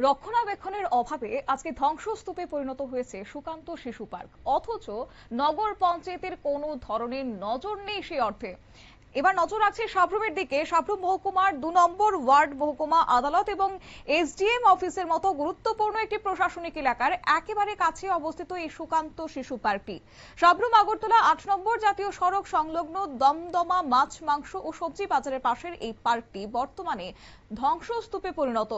রক্ষণাবেক্ষণের অভাবে আজকে ধ্বংসস্তূপে পরিণত হয়েছে সুকান্ত শিশু পার্ক, অথচ নগর পঞ্চায়েতের কোনো ধরনের নজর নেই সেই অর্থে। এবার নজর রাখছে সাবরুমের দিকে। সাবরুম মহকুমার ২ নম্বর ওয়ার্ড মহকুমা আদালত এবং এসডিএম অফিসের মতো গুরুত্বপূর্ণ একটি প্রশাসনিক এলাকার একেবারে কাছে অবস্থিত এই সুকান্ত শিশু পার্কটি। সাবরুম আগরতলা ৮ নম্বর জাতীয় সড়ক সংলগ্ন দমদমা মাছ মাংস ও সবজি বাজারের পাশের এই পার্কটি বর্তমানে ধ্বংসস্তূপে পরিণত।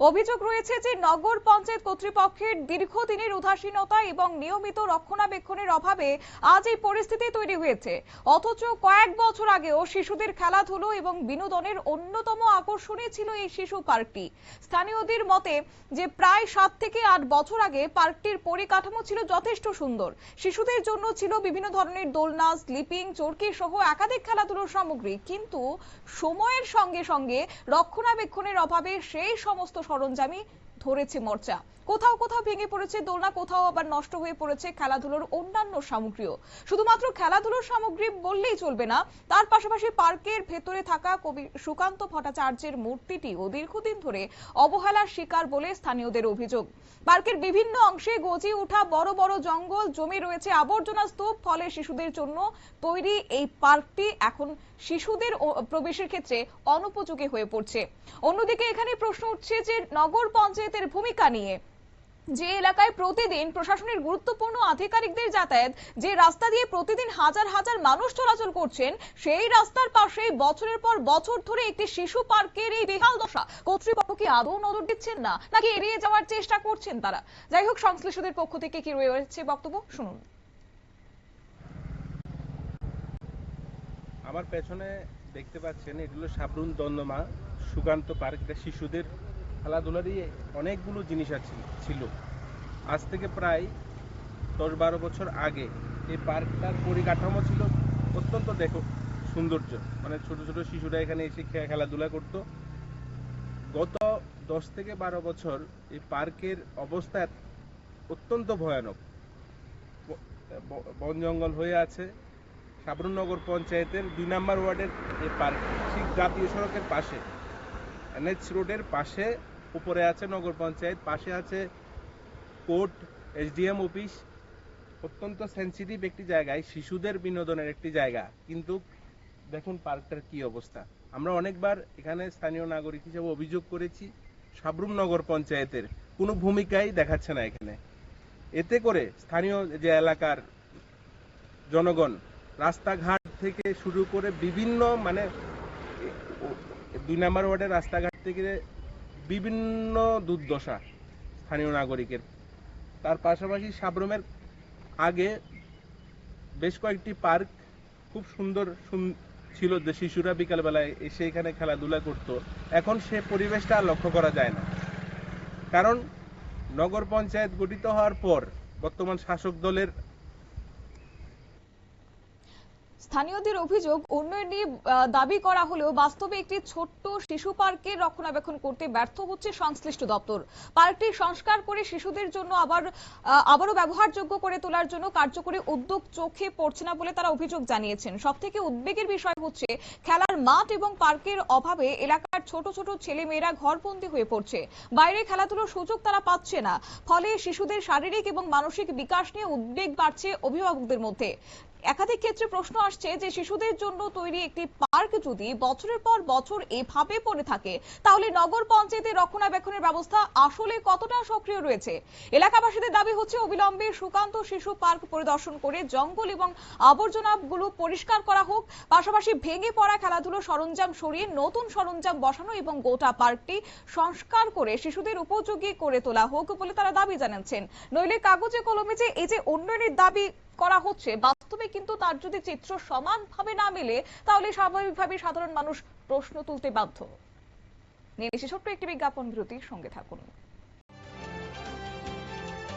অভিযোগ রয়েছে যে নগর পঞ্চায়েত কর্তৃপক্ষের দীর্ঘদিনের উদাসীনতা এবং নিয়মিত রক্ষণাবেক্ষণের অভাবে আজ এই পরিস্থিতি তৈরি হয়েছে। অথচ কয়েক বছর আগেও শিশুদের খেলাধুলো এবং বিনোদনের অন্যতম আকর্ষণই ছিল এই শিশু পার্কটি। স্থানীয়দের মতে যে প্রায় ৭ থেকে ৮ বছর আগে পার্কটির পরিকাঠামো ছিল যথেষ্ট সুন্দর। শিশুদের জন্য ছিল বিভিন্ন ধরনের দোলনা, স্লিপিং, চরকি সহ একাধিক খেলাধুলোর সামগ্রী, কিন্তু সময়ের সঙ্গে সঙ্গে রক্ষণাবেক্ষণের অভাবে সেই সমস্ত সরঞ্জামই ধরেছে মরচা। কোথাও কোথাও ভেঙে পড়েছে দোলনা, কোথাও আবার নষ্ট হয়ে পড়েছে খেলাধুলোর অন্যান্য সামগ্রীও। শুধুমাত্র খেলাধুলোর সামগ্রী বললেই চলবে না, তার পাশাপাশি পার্কের ভেতরে থাকা কবি সুকান্ত ভট্টাচার্যের মূর্তিটিও দীর্ঘদিন ধরে অবহেলার শিকার বলে স্থানীয়দের অভিযোগ। পার্কের বিভিন্ন অংশে গজিয়ে ওঠা বড় বড় জঙ্গল, জমি রয়েছে আবর্জনা স্তূপ, ফলে শিশুদের জন্য তৈরি এই পার্কটি এখন শিশুদের প্রবেশের ক্ষেত্রে অনুপযোগী হয়ে পড়ছে। অন্যদিকে এখানে প্রশ্ন উঠছে যে নগর পঞ্চায়েতের ভূমিকা নিয়ে। যে এলাকায় প্রতিদিন প্রশাসনের গুরুত্বপূর্ণ আধিকারিকদের যাতায়াত, যে রাস্তা দিয়ে প্রতিদিন হাজার হাজার মানুষ চলাচল করছেন, সেই রাস্তার পাশে বছরের পর বছর ধরে একটি শিশু পার্কের এই বেহাল দশা। কর্তৃপক্ষ কি আদৌ নজর দিচ্ছেন না, নাকি এড়িয়ে যাওয়ার চেষ্টা করছেন তারা? যাই হোক, সংশ্লিষ্টদের পক্ষ থেকে কি রয়েছে বক্তব্য শুনুন। আমার পেছনে দেখতে পাচ্ছেন এগুলো সাবরুম দমদমা সুকান্ত পার্ক। এটা শিশুদের খেলাধুলারই অনেকগুলো জিনিস ছিল। আজ থেকে প্রায় ১০-১২ বছর আগে এই পার্কটার পরিকাঠামো ছিল অত্যন্ত সৌন্দর্য, মানে ছোট ছোট শিশুরা এখানে এসে খেলাধুলা করত। গত ১০ থেকে ১২ বছর এই পার্কের অবস্থা অত্যন্ত ভয়ানক। বন জঙ্গল হয়ে আছে। সাবরুম নগর পঞ্চায়েতের ২ নম্বর ওয়ার্ডের এই পার্ক ঠিক জাতীয় সড়কের পাশে, এনএইচ রোডের পাশে। উপরে আছে নগর পঞ্চায়েত, পাশে আছে কোর্ট, এসডিএম অফিস। অত্যন্ত সেন্সিটিভ একটি জায়গায়, শিশুদের বিনোদনের একটি জায়গা, কিন্তু দেখুন পার্কটার কি অবস্থা। আমরা অনেকবার এখানে স্থানীয় নাগরিক হিসেবে অভিযোগ করেছি, সাবরুম নগর পঞ্চায়েতের কোনো ভূমিকাই দেখাচ্ছে না এখানে। এতে করে স্থানীয় যে এলাকার জনগণ, রাস্তাঘাট থেকে শুরু করে বিভিন্ন, মানে ২ নম্বর ওয়ার্ডের রাস্তাঘাট থেকে বিভিন্ন দুর্দশা স্থানীয় নাগরিকের। তার পাশাপাশি সাবরুমের আগে বেশ কয়েকটি পার্ক খুব সুন্দর ছিল, যে শিশুরা বিকালবেলায় এসে এখানে খেলাধুলা করত। এখন সে পরিবেশটা আর লক্ষ্য করা যায় না, কারণ নগর পঞ্চায়েত গঠিত হওয়ার পর বর্তমান শাসক দলের স্থানীয়দের অভিযোগ, উন্নয়ন নিয়ে দাবি করা হলেও বাস্তবে একটি ছোট্ট শিশু পার্কের রক্ষণাবেক্ষণ করতে ব্যর্থ হচ্ছে সংশ্লিষ্ট দপ্তর। পার্কটি সংস্কার করে শিশুদের জন্য আবারও ব্যবহারযোগ্য করে তোলার জন্য কার্যকরী উদ্যোগ চোখে পড়ছে না বলে তারা অভিযোগ জানিয়েছেন। সবথেকে উদ্বেগের বিষয় হচ্ছে খেলার মাঠ এবং পার্কের অভাবে এলাকার ছোট ছোট ছেলেমেয়েরা ঘরবন্দি হয়ে পড়ছে। বাইরে খেলাধুলোর সুযোগ তারা পাচ্ছে না, ফলে শিশুদের শারীরিক এবং মানসিক বিকাশ নিয়ে উদ্বেগ বাড়ছে অভিভাবকদের মধ্যে। একাধিক ক্ষেত্রে প্রশ্ন আসছে যে শিশুদের জন্য তৈরি একটি পার্ক যদি বছরের পর বছর এভাবে পড়ে থাকে, তাহলে নগর পঞ্চায়েতের রক্ষণাবেক্ষণের ব্যবস্থা আসলে কতটা সক্রিয় রয়েছে? এলাকাবাসীদের দাবি হচ্ছে অবিলম্বে সুকান্ত শিশু পার্ক পরিদর্শন করে জঙ্গল এবং আবর্জনাগুলো পরিষ্কার করা হোক, পাশাপাশি ভেঙে পড়া খেলাধুলোর সরঞ্জাম সরিয়ে নতুন সরঞ্জাম বসানো এবং গোটা পার্কটি সংস্কার করে শিশুদের উপযোগী করে তোলা হোক বলে তারা দাবি জানাচ্ছেন। নইলে কাগজে কলমে যে এই যে উন্নয়নের দাবি করা হচ্ছে, বাস্তবে কিন্তু তার যদি চিত্র সমানভাবে না মেলে, তাহলে স্বাভাবিকভাবে সাধারণ মানুষ প্রশ্ন তুলতে বাধ্য। নিয়ে ছোট্ট একটি বিজ্ঞাপন বিরতির সঙ্গে থাকুন।